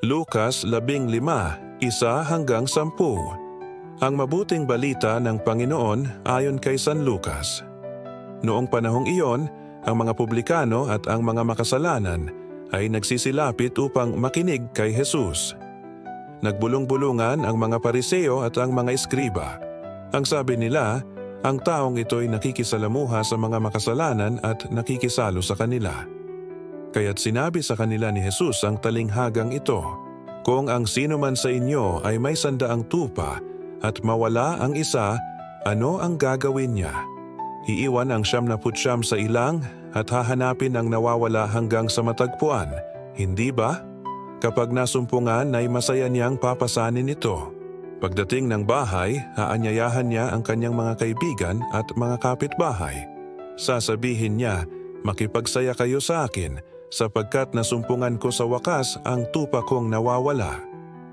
Lucas 15:1-10. Ang mabuting balita ng Panginoon ayon kay San Lucas. Noong panahong iyon, ang mga publikano at ang mga makasalanan ay nagsisilapit upang makinig kay Jesus. Nagbulong-bulungan ang mga Pariseo at ang mga eskriba. Ang sabi nila, ang taong ito'y nakikisalamuha sa mga makasalanan at nakikisalo sa kanila. Kaya't sinabi sa kanila ni Jesus ang talinghagang ito, "Kung ang sino man sa inyo ay may 100 tupa at mawala ang isa, ano ang gagawin niya? Iiwan ang 99 sa ilang at hahanapin ang nawawala hanggang sa matagpuan, hindi ba? Kapag nasumpungan ay masaya niyang papasanin ito. Pagdating ng bahay, aanyayahan niya ang kanyang mga kaibigan at mga kapitbahay. Sasabihin niya, makipagsaya kayo sa akin, sapagkat nasumpungan ko sa wakas ang tupa kong nawawala.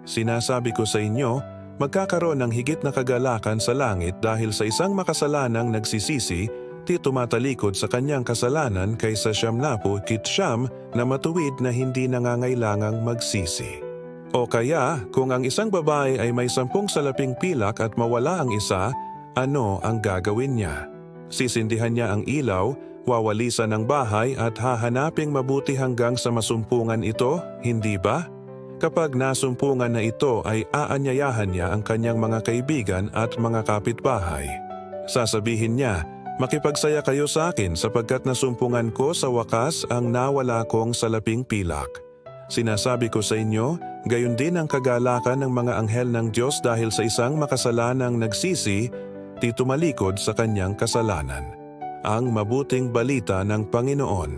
Sinasabi ko sa inyo, magkakaroon ng higit na kagalakan sa langit dahil sa isang makasalanang nagsisisi, di tumatalikod sa kanyang kasalanan kaysa 99 na matuwid na hindi nangangailangang magsisi. O kaya, kung ang isang babae ay may 10 salaping pilak at mawala ang isa, ano ang gagawin niya? Sisindihan niya ang ilaw, wawalisan ng bahay at hahanaping mabuti hanggang sa masumpungan ito, hindi ba? Kapag nasumpungan na ito ay aanyayahan niya ang kanyang mga kaibigan at mga kapitbahay. Sasabihin niya, makipagsaya kayo sa akin sapagkat nasumpungan ko sa wakas ang nawala kong salaping pilak. Sinasabi ko sa inyo, gayon din ang kagalakan ng mga anghel ng Diyos dahil sa isang makasalanang nagsisi, di tumalikod sa kanyang kasalanan. Ang mabuting balita ng Panginoon.